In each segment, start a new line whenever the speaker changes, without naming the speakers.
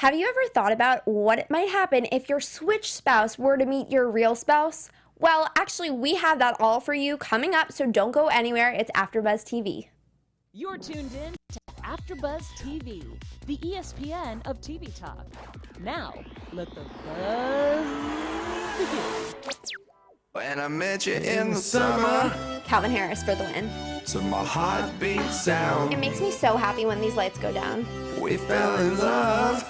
Have you ever thought about what might happen if your switch spouse were to meet your real spouse? Well, actually, we have that all for you coming up, so don't go anywhere. It's AfterBuzz TV.
You're tuned in to AfterBuzz TV, the ESPN of TV talk. Now, let the buzz begin.
When I met you in the summer,
Calvin Harris for the win.
to my heartbeat sound,
It makes me so happy when these lights go down.
we fell in love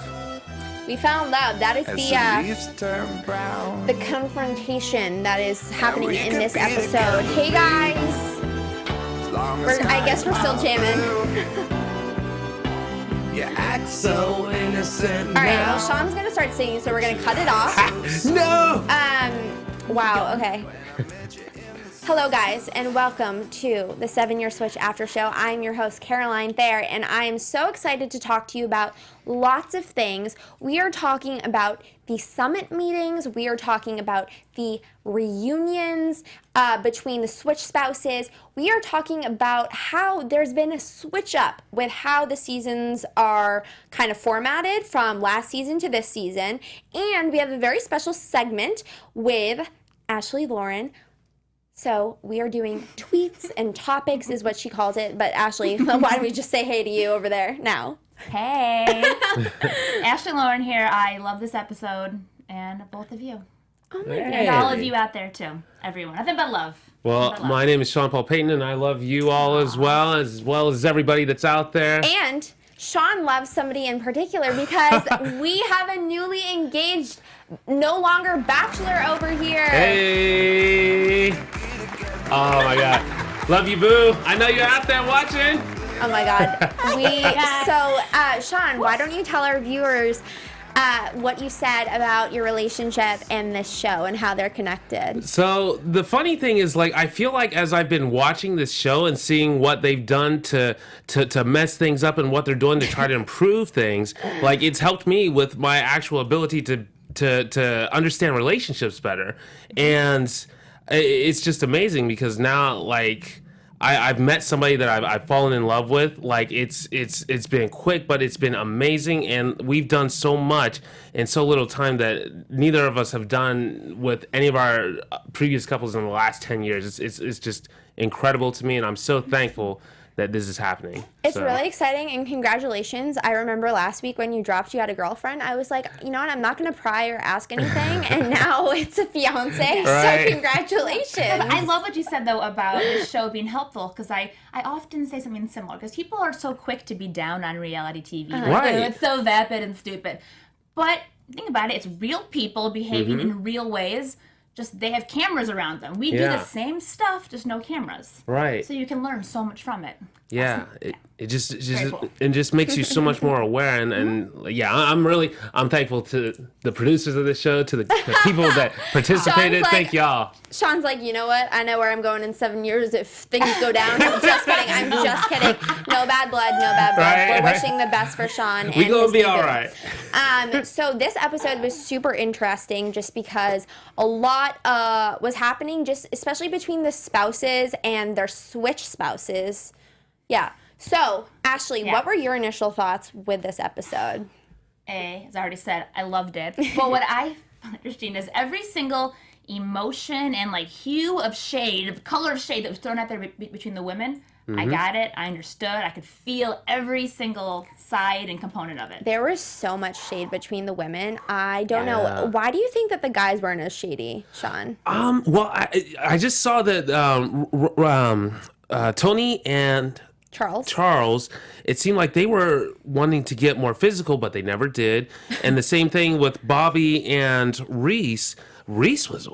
We found love. That is
as the
the
leaves turn brown.
confrontation that is happening
we
in
could
this
be
episode.
together.
Hey guys,
As long as
I guess we're still
I'm
jamming.
blue. You act so innocent
All right,
now.
well, Sean's gonna start singing, so we're gonna cut it off.
No!
Wow, okay. Hello, guys, and welcome to the 7-Year Switch After Show. I'm your host, Caroline Thayer, and I am so excited to talk to you about lots of things. We are talking about the summit meetings. We are talking about the reunions between the switch spouses. We are talking about how there's been a switch up with how the seasons are kind of formatted from last season to this season. And we have a very special segment with Ashley Lauren. So we are doing tweets and topics is what she calls it. But Ashley, why don't we just say hey to you over there now?
Hey, Ashley Lauren here. I love this episode and both of you.
Oh my
And all of you out there too. Everyone. Nothing but love.
Well,
Nothing but love.
my name is Sean Paul Payton, and I love you all as well as everybody that's out there.
And Sean loves somebody in particular because we have a newly engaged, no longer bachelor over here.
Hey! Oh my God, love you, boo! I know you're out there watching.
Oh my God. Sean, why don't you tell our viewers what you said about your relationship and this show and how they're connected?
So the funny thing is, like, I feel like as I've been watching this show and seeing what they've done to mess things up and what they're doing to try to improve things, like, it's helped me with my actual ability to understand relationships better. And it's just amazing because now, like, I've met somebody that I've fallen in love with. Like, it's been quick, but it's been amazing, and we've done so much in so little time that neither of us have done with any of our previous couples in the last 10 years. It's just incredible to me, and I'm so thankful that this is happening.
It's really exciting, and congratulations. I remember last week when you dropped you had a girlfriend, I was like, you know what, I'm not going to pry or ask anything, and now it's a fiance,
Right.
so congratulations.
I love what you said though about the show being helpful because I often say something similar because people are so quick to be down on reality TV. Like,
Right.
"Oh, it's so vapid and stupid. But think about it, it's real people behaving in real ways. Just they have cameras around them. We do
Yeah.
the same stuff, just no cameras.
Right.
So you can learn so much from it.
Yeah, it just
Very cool.
makes you so much more aware, and yeah, I'm thankful to the producers of this show, to the people that participated.
Sean's like-
Thank y'all.
Sean's like, you know what? I know where I'm going in 7 years if things go down. I'm just kidding. I'm just kidding. No bad blood, no bad blood.
Right,
We're
right.
wishing the best for Sean.
We
and
gonna
his
be
new
all
boo.
right.
So this episode was super interesting just because a lot was happening, just especially between the spouses and their switch spouses. Yeah. So, Ashley,
Yeah.
what were your initial thoughts with this episode?
As I already said, I loved it. But what I found interesting is every single emotion and like hue of shade, the color of shade that was thrown out there between the women, I got it. I understood. I could feel every single side and component of it.
There was so much shade between the women. I don't
Yeah.
know. Why do you think that the guys weren't as shady, Sean?
Well, I just saw that Tony and
Charles?
it seemed like they were wanting to get more physical, but they never did. And the same thing with Bobby and Reece. Reece was,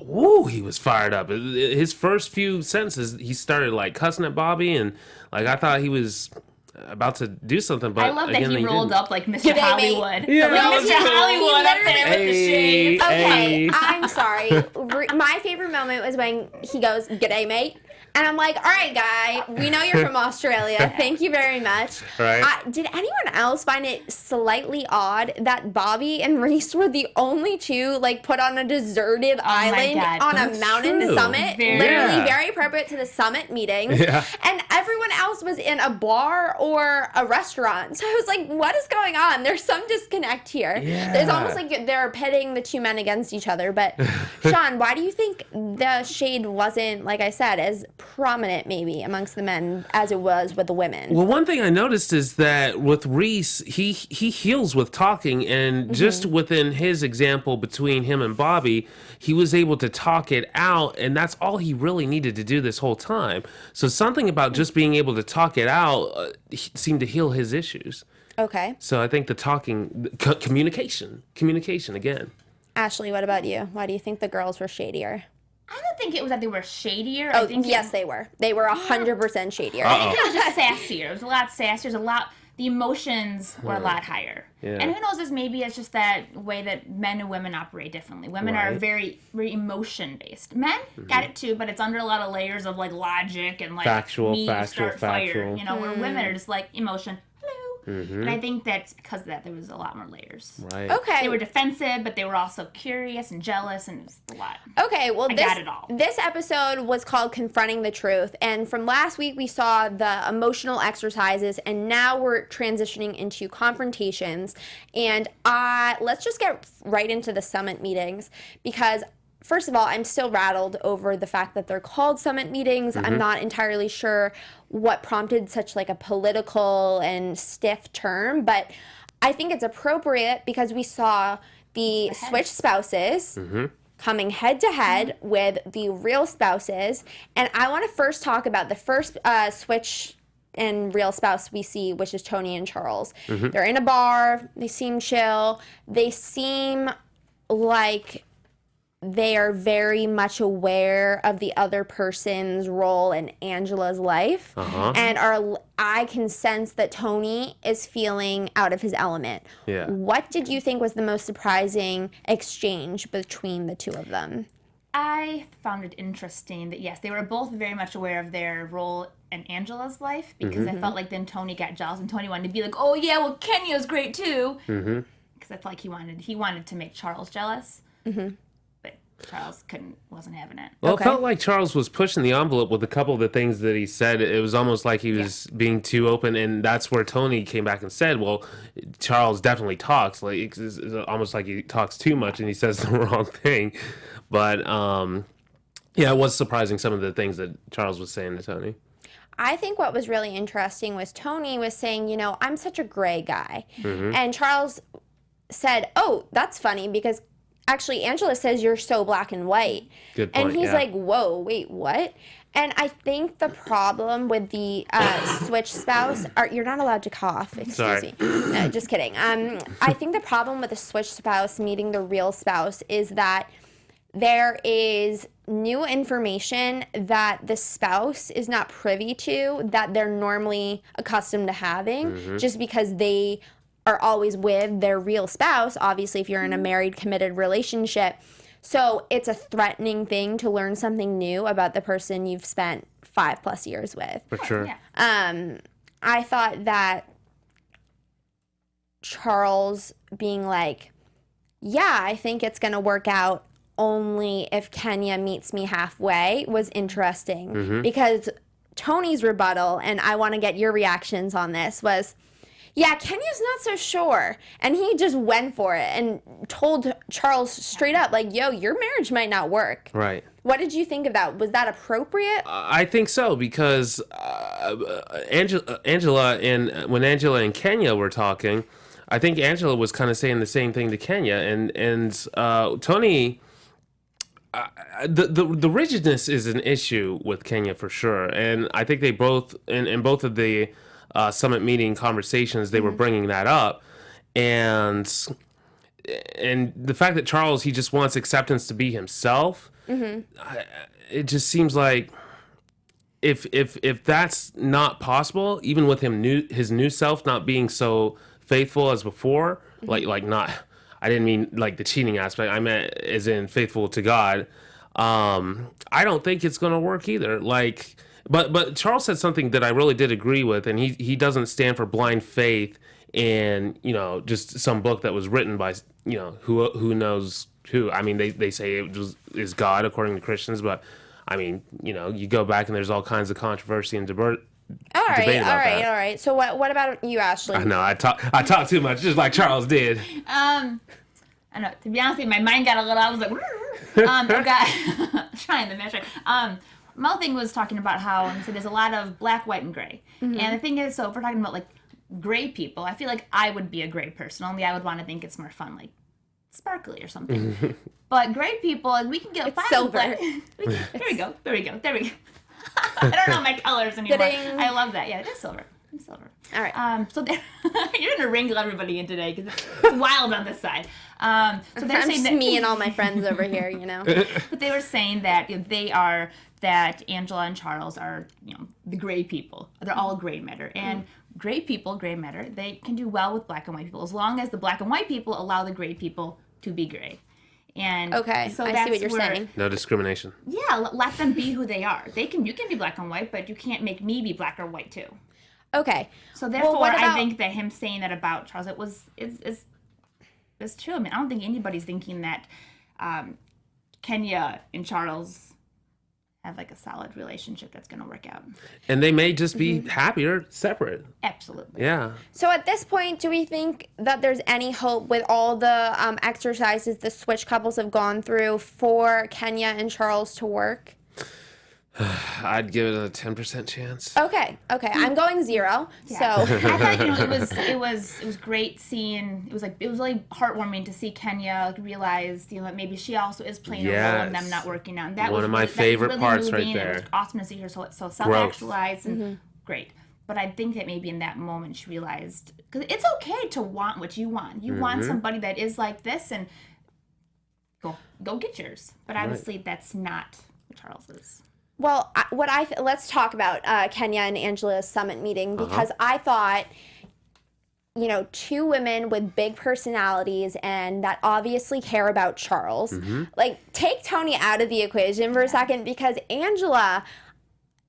he was fired up. His first few sentences, he started like cussing at Bobby, and like I thought he was about to do something, but
I love that
again,
he rolled
didn't.
up like Mr.
Did they
Hollywood.
Yeah,
Like
that was
Mr.
cool.
Hollywood up there with the shades.
Okay,
Hey.
I'm sorry. My favorite moment was when he goes, "G'day, mate," And I'm like, all right, guy, we know you're from Australia. Thank you very much.
Right.
Did anyone else find it slightly odd that Bobby and Reece were the only two, like, put on a deserted island
God.
on
That's
a mountain
true.
summit?
Very-
Literally
Yeah.
very appropriate to the summit meetings.
Yeah.
And everyone else was in a bar or a restaurant. So I was like, what is going on? There's some disconnect here.
Yeah.
There's almost like they're pitting the two men against each other. But Sean, why do you think the shade wasn't, like I said, as prominent maybe amongst the men as it was with the women?
Well, one thing I noticed is that with Reece, he heals with talking, and just within his example between him and Bobby, he was able to talk it out, and that's all he really needed to do this whole time. So something about just being able to talk it out seemed to heal his issues.
Okay.
So I think the talking, communication again.
Ashley, what about you? Why do you think the girls were shadier?
I don't think it was that they were shadier.
Oh,
I think
yes, they were. They were 100% shadier.
I think it was just sassier. It was a lot sassier. The emotions were a lot higher.
Yeah.
And who knows, this maybe it's just that way that men and women operate differently. Women are
Right.
very, very emotion based. Men got it too, but it's under a lot of layers of like logic and like
Factual,
me
factual,
start fire.
factual.
You know, where women are just like emotion. Hello. And I think that's because of that there was a lot more layers.
Right.
Okay.
They were defensive, but they were also curious and jealous, and it was a lot.
Okay, well,
got it all.
this episode was called Confronting the Truth. And from last week, we saw the emotional exercises, and now we're transitioning into confrontations. And let's just get right into the summit meetings, because first of all, I'm still rattled over the fact that they're called summit meetings. I'm not entirely sure what prompted such like a political and stiff term, but I think it's appropriate because we saw the switch spouses coming head to head with the real spouses. And I want to first talk about the first switch and real spouse we see, which is Tony and Charles. They're in a bar. They seem chill. They seem like they are very much aware of the other person's role in Angela's life. And I can sense that Tony is feeling out of his element.
Yeah.
What did you think was the most surprising exchange between the two of them?
I found it interesting that, yes, they were both very much aware of their role in Angela's life, because I felt like then Tony got jealous and Tony wanted to be like, oh yeah, well, Kenya's great too. Because I felt like he wanted to make Charles jealous. But Charles wasn't having it.
Well,
Okay.
it felt like Charles was pushing the envelope with a couple of the things that he said. It was almost like he was being too open, and that's where Tony came back and said, well, Charles definitely talks. Like, it's almost like he talks too much and he says the wrong thing. But, yeah, it was surprising some of the things that Charles was saying to Tony.
I think what was really interesting was Tony was saying, you know, I'm such a gray guy. And Charles said, oh, that's funny because actually Angela says you're so black and white.
Good point,
And he's
yeah.
like, whoa, wait, what? And I think the problem with the switch spouse, you're not allowed to cough, excuse
Sorry.
me. No, just kidding. I think the problem with the switch spouse meeting the real spouse is that there is new information that the spouse is not privy to that they're normally accustomed to having just because they are always with their real spouse, obviously if you're in a married, committed relationship. So it's a threatening thing to learn something new about the person you've spent 5+ years with.
For sure.
Yeah.
I thought that Charles being like, yeah, I think it's going to work out only if Kenya meets me halfway was interesting because Tony's rebuttal, and I want to get your reactions on this, was, yeah, Kenya's not so sure. And he just went for it and told Charles straight up, like, yo, your marriage might not work.
Right.
What did you think of that? Was that appropriate?
I think so, because Angela and when Angela and Kenya were talking, I think Angela was kind of saying the same thing to Kenya, and Tony. The rigidness is an issue with Kenya for sure, and I think they both in both of the summit meeting conversations they were bringing that up, and the fact that Charles, he just wants acceptance to be himself. It just seems like if that's not possible, even with his new self not being so faithful as before, like not. I didn't mean like the cheating aspect. I meant as in faithful to God. I don't think it's going to work either. Like, but Charles said something that I really did agree with, and he doesn't stand for blind faith in, just some book that was written by, who knows who. I mean, they say is God according to Christians, but I mean, you go back and there's all kinds of controversy and debate.
All right. So what about you, Ashley?
I know I talk too much, just like Charles did.
I know. To be honest with you, my mind got a little. I was like, trying the measure. My thing was talking about how so there's a lot of black, white, and gray. And the thing is, so if we're talking about like gray people, I feel like I would be a gray person. Only I would want to think it's more fun, like sparkly or something. But gray people, we can get
silver.
There we go. I don't know my colors anymore.
Ding.
I love that. Yeah, it is silver. I'm silver.
All right.
So you're gonna wrangle everybody in today because it's wild on this side. So they're
I'm
saying
just
that
me and all my friends over here,
But they were saying that that Angela and Charles are, the gray people. They're all gray matter. And gray people, gray matter, they can do well with black and white people as long as the black and white people allow the gray people to be gray. And
okay,
so
I see what you're saying.
No discrimination.
Yeah, let them be who they are. You can be black and white, but you can't make me be black or white too.
Okay.
So therefore, I think that him saying that about Charles, it's true. I mean, I don't think anybody's thinking that Kenya and Charles have like a solid relationship that's going to work out.
And they may just be happier separate.
Absolutely.
Yeah.
So at this point, do we think that there's any hope with all the exercises the switch couples have gone through for Kenya and Charles to work?
I'd give it a 10% chance.
Okay. I'm going 0.
Yeah.
So
I thought it was great seeing. It was really heartwarming to see Kenya realize that maybe she also is playing a role in them not working out. And that
one
was
of my
really,
favorite parts
moving.
right there.
It was awesome to see her so self-actualized and great. But I think that maybe in that moment she realized, because it's okay to want what you want. You want somebody that is like this, and go get yours. But obviously that's not what Charles is.
well, let's talk about Kenya and Angela's summit meeting, because I thought, 2 women with big personalities and that obviously care about Charles. Like, take Tony out of the equation for a second, because Angela,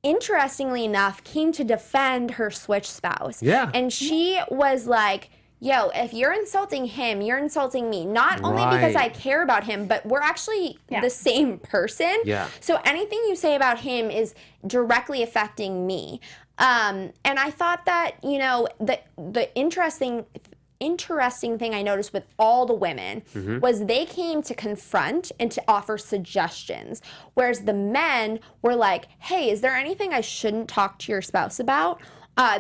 interestingly enough, came to defend her switch spouse.
Yeah.
And she was like, yo, if you're insulting him, you're insulting me. Not only because I care about him, but we're actually the same person.
Yeah.
So anything you say about him is directly affecting me. And I thought that, the interesting thing I noticed with all the women was they came to confront and to offer suggestions, whereas the men were like, hey, is there anything I shouldn't talk to your spouse about?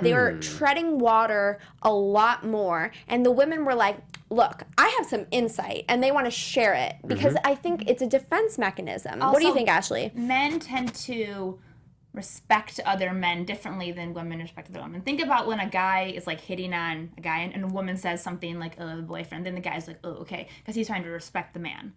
They were treading water a lot more, and the women were like, look, I have some insight, and they want to share it, because I think it's a defense mechanism.
Also,
what do you think, Ashley?
Men tend to respect other men differently than women respect other women. Think about when a guy is like hitting on a guy and a woman says something like, oh, the boyfriend, then the guy's like, oh, okay, because he's trying to respect the man.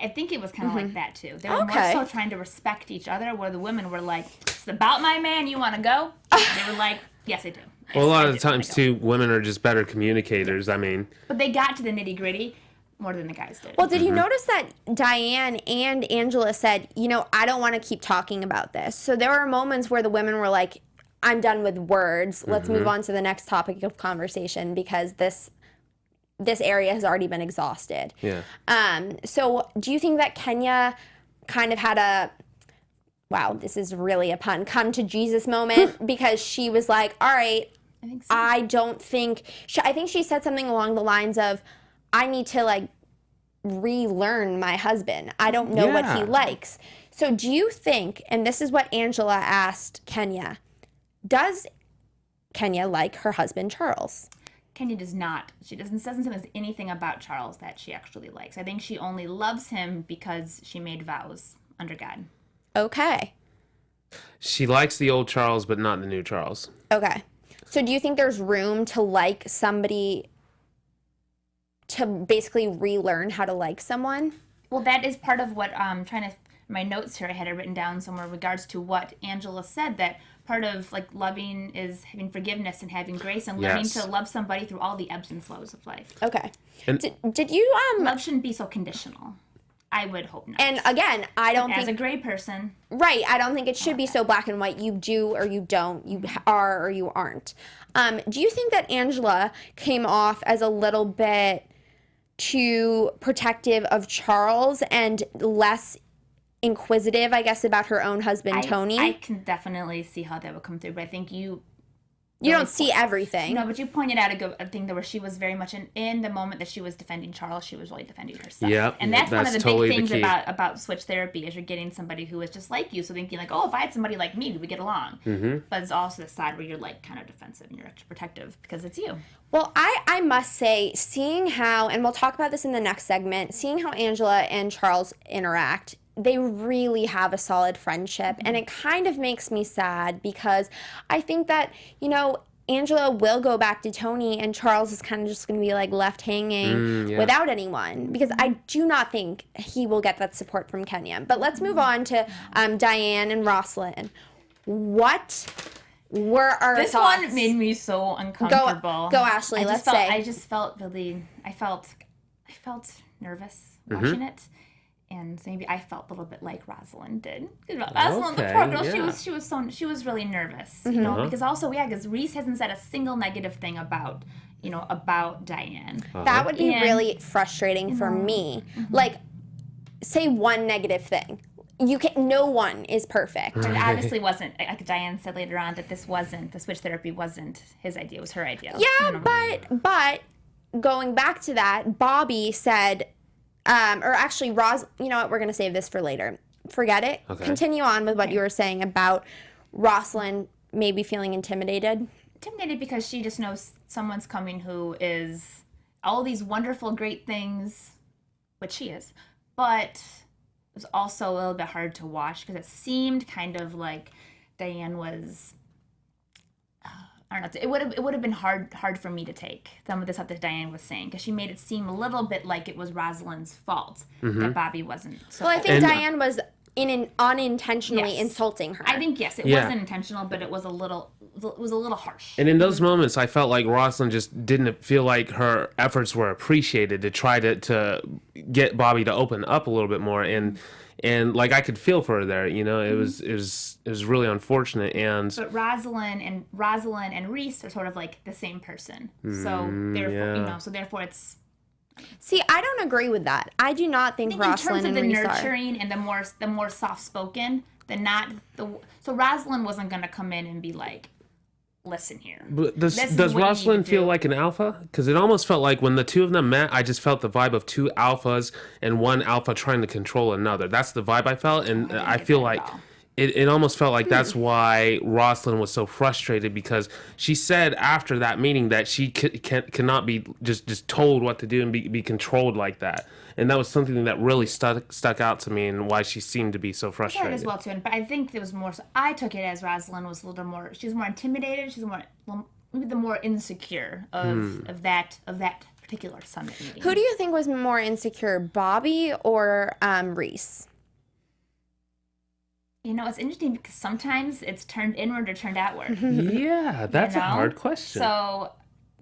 I think it was kind of like that too. They were more so trying to respect each other, where the women were like, it's about my man, you want to go? They were like, yes, I do.
Well, a lot of the times too, women are just better communicators. I mean,
but they got to the nitty gritty more than the guys did.
Well, did you notice that Diane and Angela said, I don't want to keep talking about this? So there were moments where the women were like, I'm done with words. Let's move on to the next topic of conversation, because this area has already been exhausted.
Yeah.
So do you think that Kenya kind of had a, wow, this is really a pun, come to Jesus moment, because she was like, all right,
I think so.
I think she said something along the lines of, I need to relearn my husband. I don't know what he likes. So do you think, and this is what Angela asked Kenya, does Kenya like her husband Charles?
Kenya does not. She doesn't say anything about Charles that she actually likes. I think she only loves him because she made vows under God.
Okay.
She likes the old Charles, but not the new Charles.
Okay. So do you think there's room to like somebody, to basically relearn how to like someone?
Well, that is part of what my notes here, I had it written down somewhere in regards to what Angela said, that part of loving is having forgiveness and having grace and learning to love somebody through all the ebbs and flows of life.
Okay.
And
did you
Love shouldn't be so conditional. I would hope not.
And again, I don't
as
think...
a gray person.
Right. I don't think it should be so black and white. You do or you don't. You are or you aren't. Do you think that Angela came off as a little bit too protective of Charles and less inquisitive, I guess, about her own husband, Tony?
I can definitely see how that would come through, but I think you
don't see everything.
No, but you pointed out a thing there where she was very much in the moment that she was defending Charles, she was really defending herself.
Yep,
and that's one of the
totally
big
the
things
key.
about switch therapy is you're getting somebody who is just like you. So thinking like, oh, if I had somebody like me, we would get along. Mm-hmm. But it's also the side where you're like kind of defensive and you're extra protective because it's you.
Well, I must say, seeing how, and we'll talk about this in the next segment, seeing how Angela and Charles interact, they really have a solid friendship. And it kind of makes me sad because I think that, Angela will go back to Tony and Charles is kind of just going to be like left hanging without anyone because I do not think he will get that support from Kenya. But let's move on to Diane and Rosalyn. What were our
This
thoughts?
one made me so uncomfortable.
Go Ashley, let's say.
I just felt really, I felt nervous watching it. And maybe I felt a little bit like Rosalyn did. Rosalyn, the poor girl,
yeah.
she was really nervous, because also, because Reece hasn't said a single negative thing about Diane.
That would be really frustrating for me. Like, say one negative thing. No one is perfect.
It obviously wasn't, like Diane said later on, that the switch therapy wasn't his idea, it was her idea.
Yeah, but going back to that, Bobby said, or actually, you know what, we're going to save this for later. Forget it.
Okay.
Continue on with what you were saying about Rosalyn maybe feeling intimidated.
Intimidated because she just knows someone's coming who is all these wonderful, great things, which she is, but it was also a little bit hard to watch because it seemed kind of like Diane was... I don't know. It would have been hard for me to take some of the stuff that Diane was saying because she made it seem a little bit like it was Rosalyn's fault that Bobby wasn't.
Well, I think Diane was unintentionally insulting her.
I think it wasn't intentional, but it was a little harsh.
And in those moments, I felt like Rosalyn just didn't feel like her efforts were appreciated to try to get Bobby to open up a little bit more. And like I could feel for her there, it was really unfortunate. And
but Rosalyn and Reece are sort of like the same person, so therefore it's.
See, I don't agree with that. I do not think Rosalyn
in terms of
and
the
Reece
nurturing and the more soft spoken, so Rosalyn wasn't gonna come in and be like, listen here.
But does Rosalyn feel like an alpha? Because it almost felt like when the two of them met, I just felt the vibe of two alphas and one alpha trying to control another. That's the vibe I felt, and I feel like it almost felt like that's why Rosalyn was so frustrated because she said after that meeting that she cannot be just told what to do and be controlled like that. And that was something that really stuck out to me and why she seemed to be so frustrated.
I as well too, but I think it was more. I took it as Rosalyn was a little more. She was more intimidated. She's maybe the more insecure of that particular summit meeting.
Who do you think was more insecure, Bobby or Reece?
It's interesting because sometimes it's turned inward or turned outward.
Yeah, that's a hard question.
So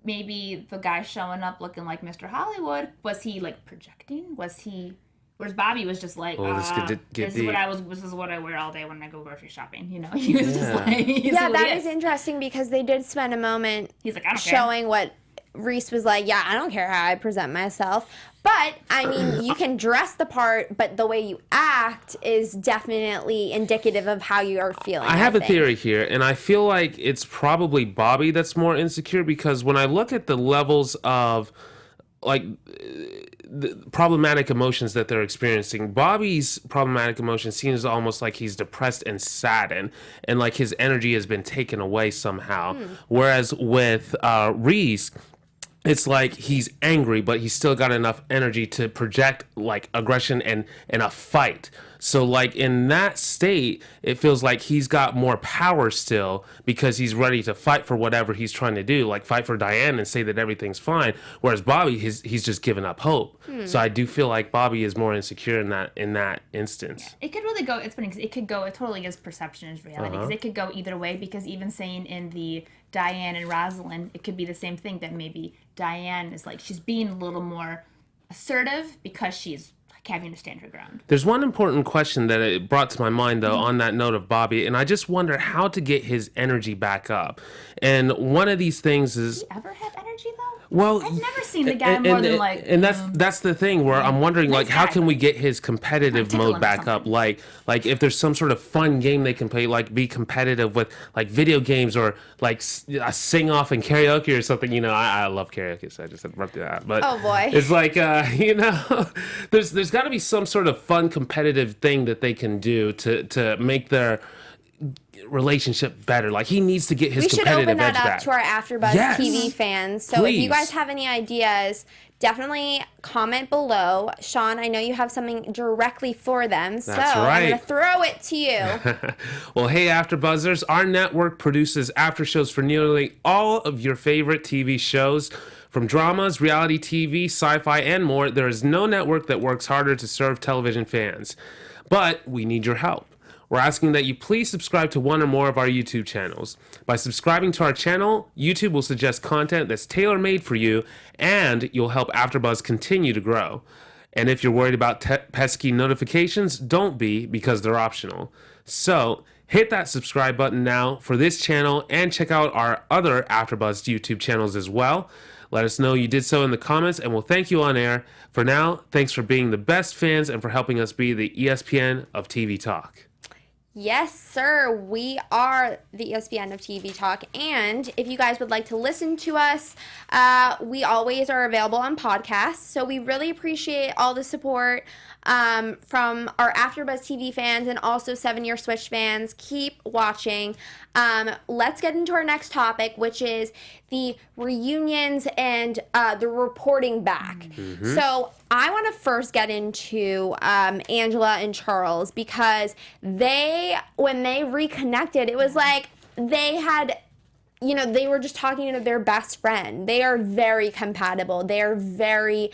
maybe the guy showing up looking like Mr. Hollywood, was he like projecting? Whereas Bobby was just like, this is what I wear all day when I go grocery shopping. He was just like,
that is interesting because they did spend a moment
he's like, I don't
showing
care.
what Reece was like, I don't care how I present myself. But, I mean, you can dress the part, but the way you act is definitely indicative of how you are feeling.
I have a theory here, and I feel like it's probably Bobby that's more insecure because when I look at the levels of, like, the problematic emotions that they're experiencing, Bobby's problematic emotion seems almost like he's depressed and saddened, and like his energy has been taken away somehow. Whereas with Reece, it's like he's angry, but he's still got enough energy to project like aggression and a fight. So like in that state, it feels like he's got more power still because he's ready to fight for whatever he's trying to do, like fight for Diane and say that everything's fine. Whereas Bobby, he's just given up hope. So I do feel like Bobby is more insecure in that instance.
Yeah. It could really go. It's funny because it totally is perception is reality because it could go either way. Because even saying in the Diane and Rosalyn, it could be the same thing that maybe Diane is like she's being a little more assertive because she's like having to stand her ground.
There's one important question that it brought to my mind, though, on that note of Bobby, and I just wonder how to get his energy back up. And one of these things is...
Does he ever have energy, though?
Well,
I've never seen the guy more than like...
And that's the thing where I'm wondering, like, how can we get his competitive
Tickle him
mode back up?
something.
Like if there's some sort of fun game they can play, like be competitive with, like video games or like a sing off and karaoke or something. You know, I love karaoke, so I just interrupted that. But
Oh, boy.
it's like you know, there's got to be some sort of fun competitive thing that they can do to make their relationship better. Like he needs to get his
We should
competitive
open that
edge
up
back.
to our AfterBuzz
Yes.
TV fans. So if you
Please.
guys have any ideas, definitely comment below. Sean, I know you have something directly for them, so
That's
I'm
right.
going to throw it to you.
Well, hey, AfterBuzzers, our network produces after shows for nearly all of your favorite TV shows. From dramas, reality TV, sci-fi, and more, there is no network that works harder to serve television fans. But we need your help. We're asking that you please subscribe to one or more of our YouTube channels. By subscribing to our channel, YouTube will suggest content that's tailor-made for you, and you'll help AfterBuzz continue to grow. And if you're worried about pesky notifications, don't be, because they're optional. So, hit that subscribe button now for this channel, and check out our other AfterBuzz YouTube channels as well. Let us know you did so in the comments, and we'll thank you on air. For now, thanks for being the best fans and for helping us be the ESPN of TV Talk.
Yes, sir. We are the ESPN of TV Talk. And if you guys would like to listen to us, we always are available on podcasts. So we really appreciate all the support from our AfterBuzz TV fans and also 7-Year Switch fans. Keep watching. Let's get into our next topic, which is the reunions and the reporting back. So I want to first get into Angela and Charles, because when they reconnected, it was like they had, you know, they were just talking to their best friend. They are very compatible. They are very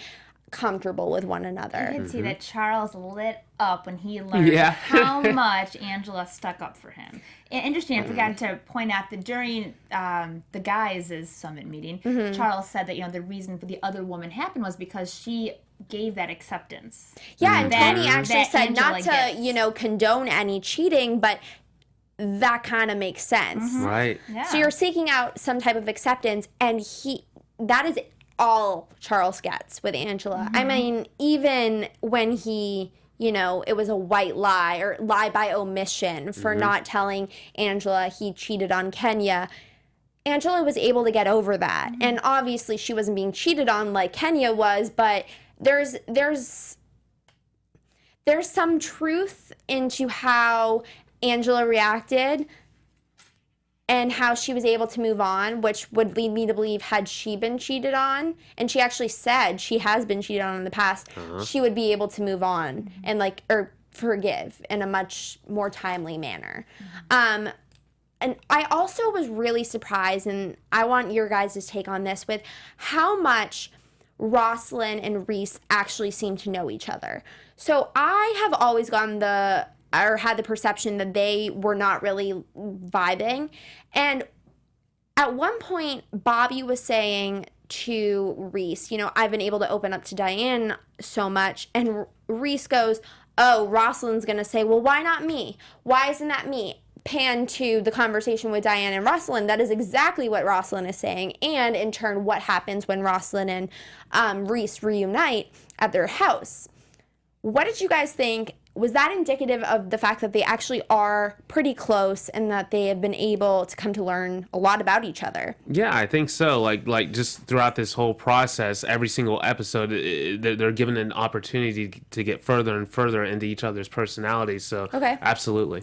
comfortable with one another.
You can see that Charles lit up when he learned how much Angela stuck up for him. And interesting, I forgot to point out that during the guys' summit meeting, Charles said that, you know, the reason for the other woman happened was because she gave that acceptance.
Yeah, and Tony actually
that
said
Angela
not to,
gets.
you know, condone any cheating, but that kind of makes sense.
Right.
Yeah.
So you're seeking out some type of acceptance, and that is all Charles gets with Angela. I mean, even when he, you know, it was a white lie or lie by omission for not telling Angela he cheated on Kenya, Angela was able to get over that. And obviously she wasn't being cheated on like Kenya was, but there's some truth into how Angela reacted and how she was able to move on, which would lead me to believe, had she been cheated on, and she actually said she has been cheated on in the past, she would be able to move on and or forgive in a much more timely manner. And I also was really surprised, and I want your guys' take on this, with how much Rosalyn and Reece actually seem to know each other. So I have always had the perception that they were not really vibing. And at one point, Bobby was saying to Reece, you know, I've been able to open up to Diane so much. And Reece goes, oh, Rosalyn's going to say, well, why not me? Why isn't that me? Pan to the conversation with Diane and Rosalyn. That is exactly what Rosalyn is saying. And in turn, what happens when Rosalyn and Reece reunite at their house. What did you guys think? Was that indicative of the fact that they actually are pretty close and that they have been able to come to learn a lot about each other?
Yeah, I think so. Like just throughout this whole process, every single episode, they're given an opportunity to get further and further into each other's personalities. So,
Okay.
absolutely.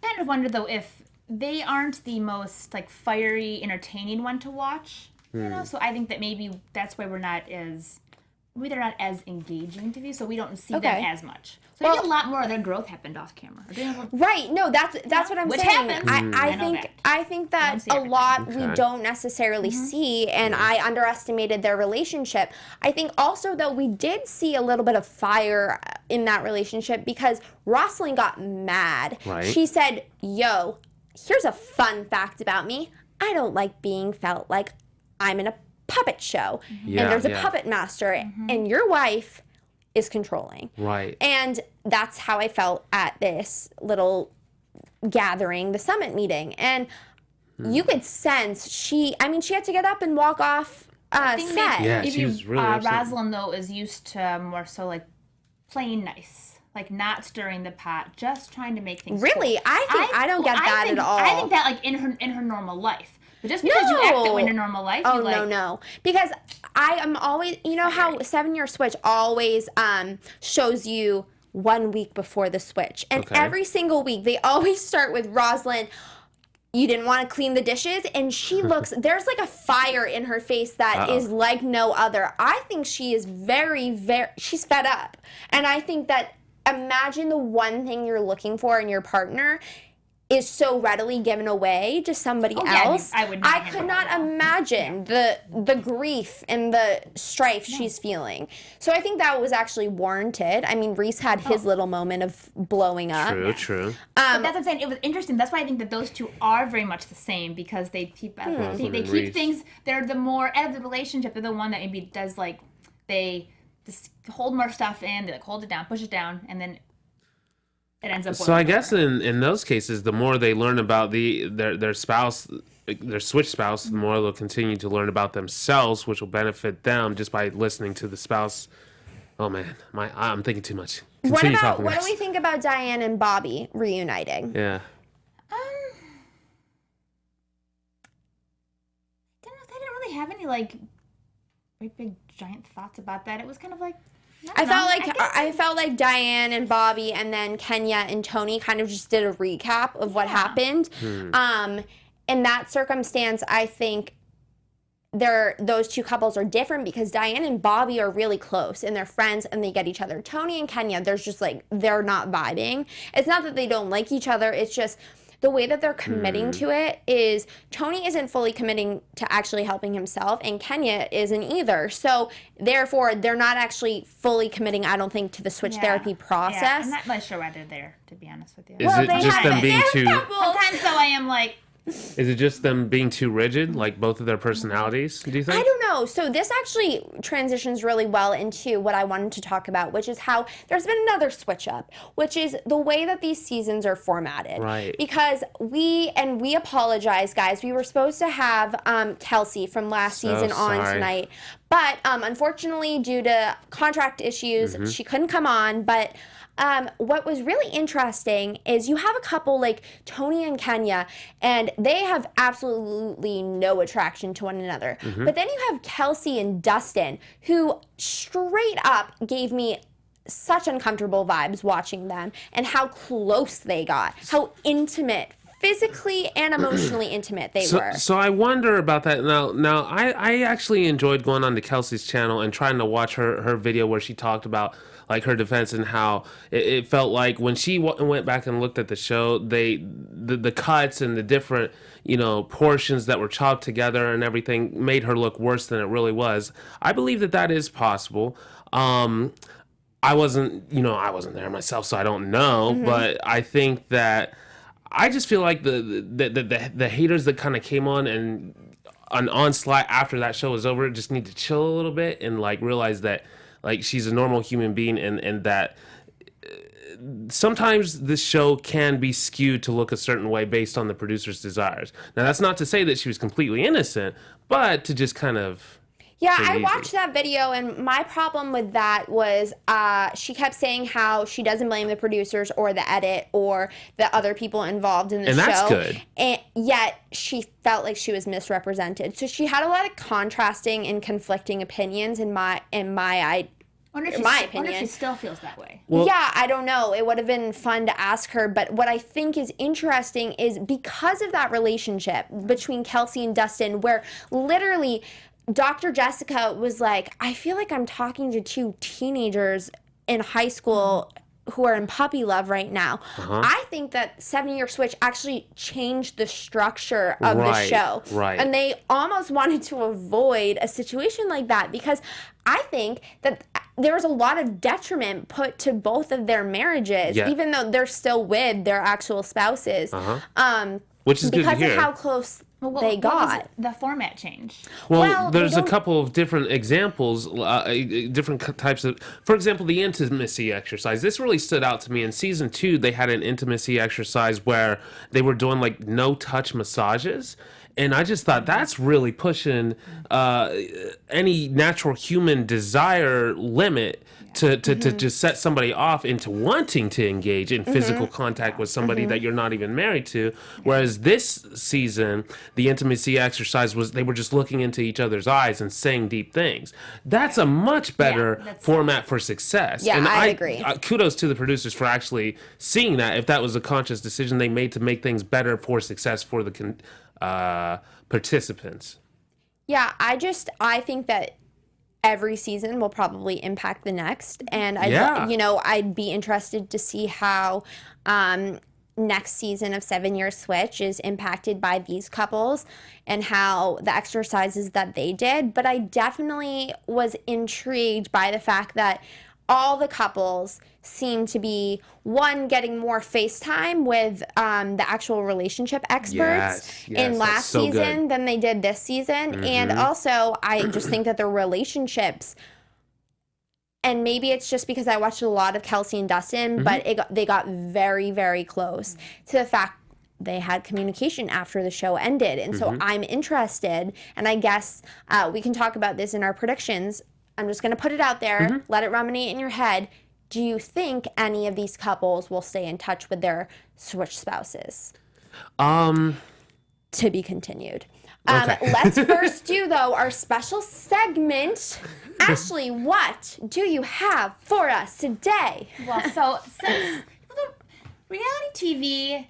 I kind of wonder, though, if they aren't the most, like, fiery, entertaining one to watch, you know? So I think that maybe that's why they're not as engaging to view, so we don't see them as much. So maybe a lot more of their growth happened off camera.
Right. No, that's what I'm
Which
saying.
happens.
I think that
see
a
everything.
lot we don't necessarily see, and I underestimated their relationship. I think also, though, we did see a little bit of fire in that relationship because Rosalyn got mad.
Right.
She said, yo, here's a fun fact about me. I don't like being felt like I'm in a puppet show
Yeah,
and there's a
yeah.
puppet master, and your wife is controlling.
Right.
And that's how I felt at this little gathering, the summit meeting. And you could sense she had to get up and walk off set.
Yeah,
If
she was really upset.
Rosalyn, though, is used to more so like playing nice, like not stirring the pot, just trying to make things
Really?
cool.
I don't get that at all.
I think that like in her normal life. But just because you act that way in your normal life,
oh
you like,
no, because I am always, you know how 7 Year Switch always shows you 1 week before the switch, and every single week they always start with Rosalyn. You didn't want to clean the dishes, and she looks, there's like a fire in her face that is like no other. I think she is she's fed up. And I think that, imagine the one thing you're looking for in your partner is so readily given away to somebody else. I could not imagine the grief and the strife she's feeling. So I think that was actually warranted. I mean, Reece had his little moment of blowing up.
True.
But that's what I'm saying. It was interesting. That's why I think that those two are very much the same, because they keep things. They're the more out of the relationship. They're the one that maybe does like they just hold more stuff in. They like hold it down, push it down, and then it ends up.
So I guess in those cases, the more they learn about their spouse, their switch spouse, the more they'll continue to learn about themselves, which will benefit them just by listening to the spouse. Oh man, I'm thinking too much.
What do we think about Diane and Bobby reuniting?
Yeah.
I didn't really have any like great big giant thoughts about that. It was kind of like.
I felt like Diane and Bobby and then Kenya and Tony kind of just did a recap of what happened. In that circumstance, I think those two couples are different because Diane and Bobby are really close and they're friends and they get each other. Tony and Kenya, there's just like, they're not vibing. It's not that they don't like each other. It's just the way that they're committing to it is Tony isn't fully committing to actually helping himself and Kenya isn't either. So therefore, they're not actually fully committing, I don't think, to the switch therapy process.
Yeah, I'm not really sure why they're there, to be honest with you.
Is it just them being too...
Sometimes though I am like...
Is it just them being too rigid, like both of their personalities, do you think?
I don't know. So this actually transitions really well into what I wanted to talk about, which is how there's been another switch up, which is the way that these seasons are formatted.
Right.
Because we apologize, guys. We were supposed to have Kelsey from last season on tonight. But unfortunately, due to contract issues, she couldn't come on. But what was really interesting is you have a couple like Tony and Kenya, and they have absolutely no attraction to one another. But then you have Kelsey and Dustin, who straight up gave me such uncomfortable vibes watching them and how close they got, how intimate, physically and emotionally intimate they were.
So I wonder about that. Now I actually enjoyed going on to Kelsey's channel and trying to watch her video where she talked about like her defense and how it felt like when she went back and looked at the show, the cuts and the different portions that were chopped together and everything made her look worse than it really was. I believe that is possible. I wasn't there myself, so I don't know, but I think that I just feel like the haters that kind of came on and an onslaught after that show was over just need to chill a little bit and like realize that like she's a normal human being and that sometimes this show can be skewed to look a certain way based on the producer's desires. Now that's not to say that she was completely innocent, but to just kind of...
Yeah, I watched that video, and my problem with that was she kept saying how she doesn't blame the producers or the edit or the other people involved in the show.
And that's good.
And yet she felt like she was misrepresented. So she had a lot of contrasting and conflicting opinions in my opinion.
I wonder if she still feels that way.
Well,
yeah, I don't know. It would have been fun to ask her. But what I think is interesting is because of that relationship between Kelsey and Dustin, where literally Dr. Jessica was like, I feel like I'm talking to two teenagers in high school who are in puppy love right now. I think that 7 Year Switch actually changed the structure of the show.
Right.
And they almost wanted to avoid a situation like that because I think that there was a lot of detriment put to both of their marriages, even though they're still with their actual spouses.
Which is good to hear.
Because of how close they got.
The format change.
Well, there's a
don't-
couple of different examples, different types of. For example, the intimacy exercise. This really stood out to me. In season 2, they had an intimacy exercise where they were doing like no touch massages. And I just thought that's really pushing any natural human desire limit to just set somebody off into wanting to engage in physical contact with somebody that you're not even married to. Whereas this season, the intimacy exercise was they were just looking into each other's eyes and saying deep things. That's a much better format for success.
Yeah,
and
I agree.
Kudos to the producers for actually seeing that. If that was a conscious decision they made to make things better for success for the participants.
Yeah, I think that every season will probably impact the next, and I'd be interested to see how next season of 7 Year Switch is impacted by these couples and how the exercises that they did. But I definitely was intrigued by the fact that all the couples seem to be, one, getting more FaceTime with the actual relationship experts in last season than they did this season. And also, I just think that their relationships, and maybe it's just because I watched a lot of Kelsey and Dustin, but they got very, very close to the fact they had communication after the show ended. And so I'm interested, and I guess we can talk about this in our predictions. I'm just going to put it out there, let it ruminate in your head. Do you think any of these couples will stay in touch with their switch spouses? To be continued.
Okay.
Let's first do, though, our special segment. Ashley, what do you have for us today?
Well, so since reality TV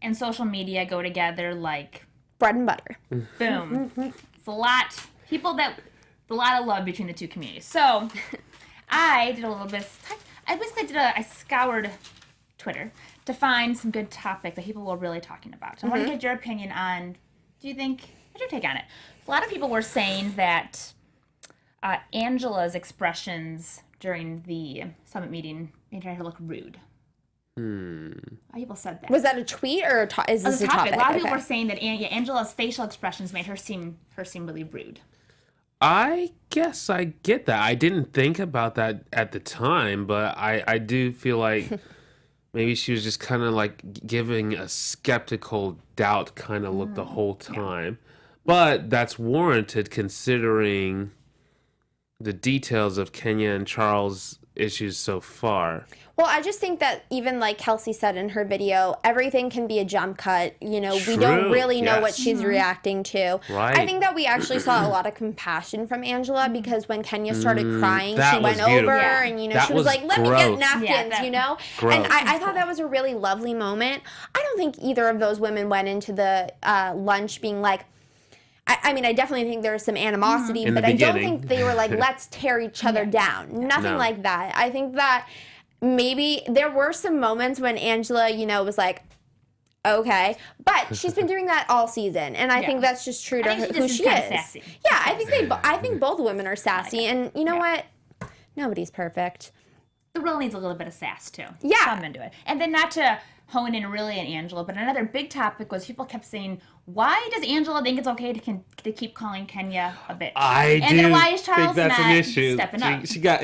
and social media go together like
Bread and butter.
boom, it's a lot of love between the two communities. So I did a little bit. I scoured Twitter to find some good topics that people were really talking about. So I want to get your opinion on. What's your take on it? A lot of people were saying that Angela's expressions during the summit meeting made her look rude. A lot of people said that.
Was that a tweet or is this a topic?
A lot of people were saying that Angela's facial expressions made her seem really rude.
I guess I get that. I didn't think about that at the time, but I do feel like maybe she was just kind of like giving a skeptical doubt kind of look the whole time. But that's warranted considering the details of Kenya and Charles' issues so far.
Well, I just think that even like Kelsey said in her video, everything can be a jump cut. We don't really know what she's reacting to.
Right.
I think that we actually saw a lot of compassion from Angela because when Kenya started crying, she went
beautiful.
over and,
That
she was like, let me
gross.
get napkins,
Gross.
And I thought that was a really lovely moment. I don't think either of those women went into the lunch being like, I mean, I definitely think there was some animosity, but I don't think they were like, let's tear each other down. Nothing like that. I think that maybe there were some moments when Angela, was like, okay, but she's been doing that all season, and I think that's just true to who she is.
Sassy.
Yeah, I think both women are sassy, and you know what? Nobody's perfect.
The role needs a little bit of sass too.
Yeah.
Come into it, and then not to hone in really on Angela, but another big topic was people kept saying, why does Angela think it's okay to keep calling Kenya a bitch? And then why is Charles
think that's
not
an issue.
stepping up?
She got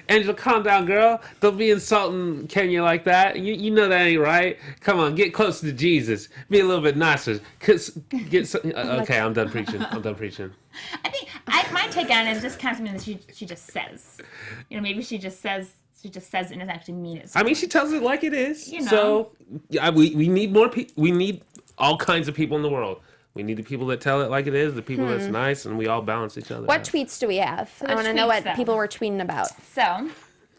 Angela, calm down, girl. Don't be insulting Kenya like that. You know that ain't right. Come on, get closer to Jesus. Be a little bit nicer. Okay, I'm done preaching.
I think my take on it is just kind of something that she just says. Maybe she just says it and doesn't actually mean it.
I mean, she tells it like it is. So we need more people. We need all kinds of people in the world. We need the people that tell it like it is, the people that's nice, and we all balance each other.
What
out.
tweets do we have? I want to know what people were tweeting about.
So,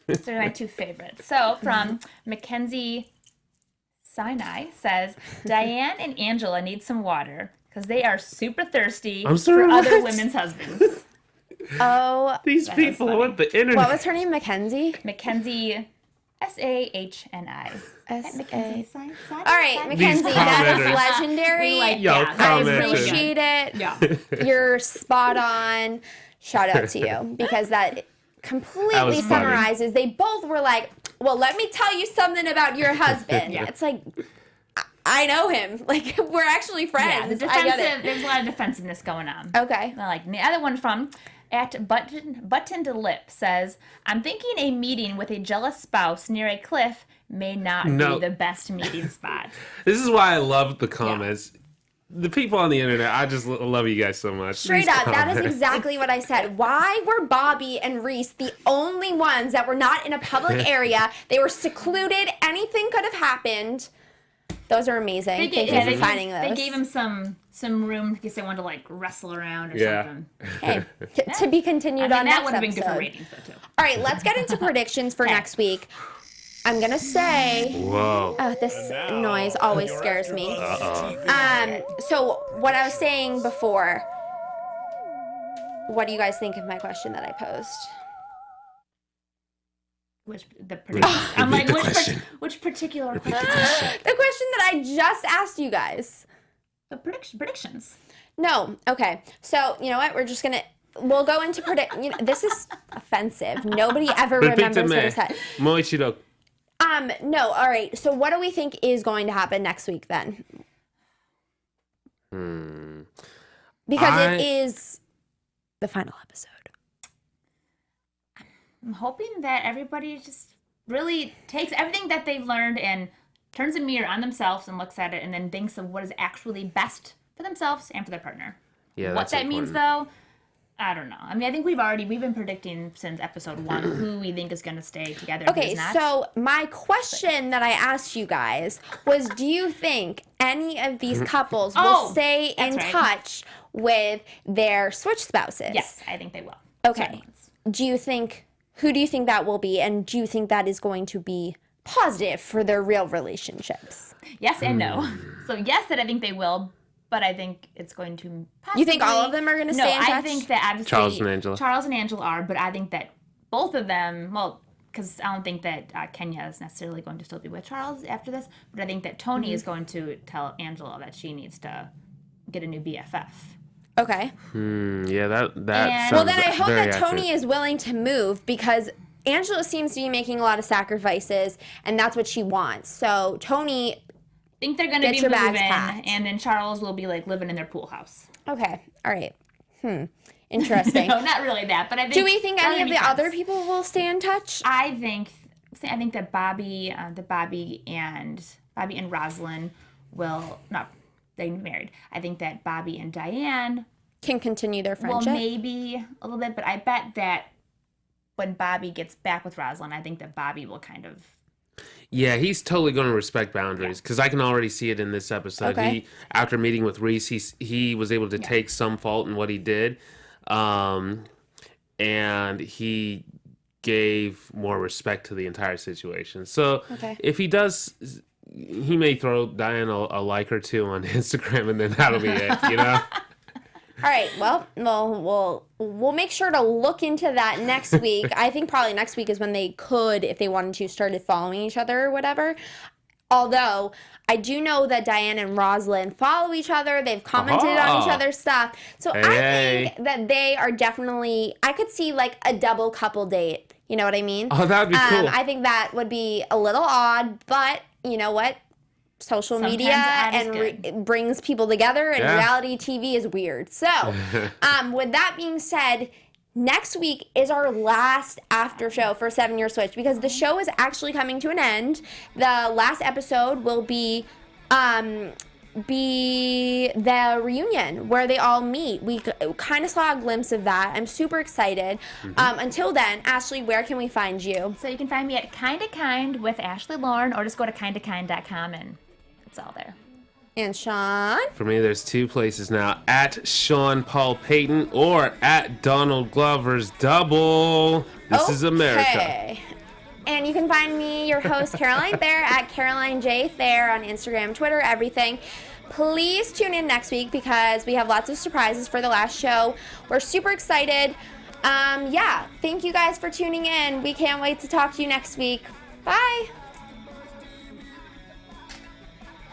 those are my two favorites. So, from Mackenzie Sinai says, Diane and Angela need some water because they are super thirsty for other women's husbands.
Oh,
These people with the internet.
what was her name? Mackenzie?
Mackenzie Sahni.
S-A.
All
All right, Mackenzie, that is legendary. I appreciate it.
Yeah.
You're spot on. Shout out to you because that completely summarizes. They both were like, well, let me tell you something about your husband. It's like, I know him. Like, we're actually friends.
Yeah,
I get it.
there's a lot of defensiveness going on.
Okay.
Like the other one from @buttoned lip says, I'm thinking a meeting with a jealous spouse near a cliff may not be the best meeting spot.
This is why I love the comments. Yeah. The people on the internet, I just love you guys so much.
Straight up, that is exactly what I said. Why were Bobby and Reece the only ones that were not in a public area? They were secluded. Anything could have happened. Those are amazing. Thank you for finding those.
They gave him some room in case they wanted to like wrestle around or something.
Hey, to be continued on next episode. That would have been
good for ratings though too.
All right, let's get into predictions for next week. I'm gonna say.
Whoa.
Oh, this noise always scares me. So what I was saying before. What do you guys think of my question that I posed?
I'm like, which particular question?
The question that I just asked you guys.
The predictions.
No. Okay. So you know what? We'll go into this is offensive. Nobody ever remembers what I said. No. All right. So what do we think is going to happen next week then? Because it is the final episode.
I'm hoping that everybody just really takes everything that they've learned and turns a mirror on themselves and looks at it and then thinks of what is actually best for themselves and for their partner.
Yeah,
what that means though, I don't know. I mean, I think we've been predicting since episode 1 who we think is going to stay together.
Okay, so my question that I asked you guys was, do you think any of these couples will stay in touch with their switch spouses?
Yes, I think they will.
Okay. Who do you think that will be, and do you think that is going to be positive for their real relationships?
Yes and no. So yes, that I think they will, but I think it's going to possibly...
You think all of them are going to stay in touch?
No, I think that obviously...
Charles and Angela
are, but I think that both of them... Well, because I don't think that Kenya is necessarily going to still be with Charles after this, but I think that Tony is going to tell Angela that she needs to get a new BFF.
Okay.
Yeah, that sounds
well, then I hope that Tony is willing to move, because Angela seems to be making a lot of sacrifices, and that's what she wants. So, Tony...
I think they're going to be moving, and then Charles will be like living in their pool house.
Okay. All right. Interesting.
No, not really that, but I think...
Do we think any of the other people will stay in touch?
I think that Bobby and Rosalyn will not... They married. I think that Bobby and Diane
can continue their friendship.
Well, maybe a little bit, but I bet that when Bobby gets back with Rosalyn, I think that Bobby will kind of...
Yeah, he's totally going to respect boundaries, because I can already see it in this episode.
Okay.
After meeting with Reece, he was able to take some fault in what he did, and he gave more respect to the entire situation. So if he does, he may throw Diane a like or two on Instagram, and then that'll be it, you know?
All right, well, we'll make sure to look into that next week. I think probably next week is when they could, if they wanted to, started following each other or whatever. Although, I do know that Diane and Rosalyn follow each other. They've commented on each other's stuff. So I think that they are definitely, I could see like a double couple date. You know what I mean?
Oh, that would be cool.
I think that would be a little odd, but you know what? Social media and brings people together, and reality TV is weird. So, with that being said, next week is our last after show for 7 Year Switch, because the show is actually coming to an end. The last episode will be the reunion where they all meet. We kind of saw a glimpse of that. I'm super excited. Until then, Ashley, where can we find you?
So you can find me at Kinda Kind with Ashley Lauren, or just go to kindakind.com and it's all there.
And Sean?
For me, there's 2 places now. At Sean Paul Payton or at Donald Glover's Double. This is America.
And you can find me, your host, Caroline Thayer, at Caroline J. Thayer on Instagram, Twitter, everything. Please tune in next week, because we have lots of surprises for the last show. We're super excited. Thank you guys for tuning in. We can't wait to talk to you next week. Bye.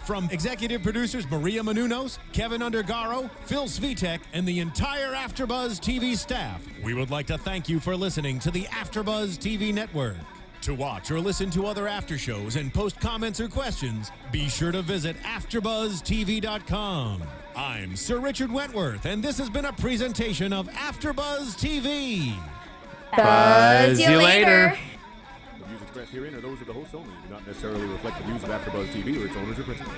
From executive producers Maria Menounos, Kevin Undergaro, Phil Svitek, and the entire AfterBuzz TV staff, we would like to thank you for listening to the AfterBuzz TV network. To watch or listen to other after shows and post comments or questions, be sure to visit AfterBuzzTV.com. I'm Sir Richard Wentworth, and this has been a presentation of AfterBuzz TV.
Buzz you later.
The views expressed herein are those of the hosts only and do not necessarily reflect the views of AfterBuzz TV or its owners or principals.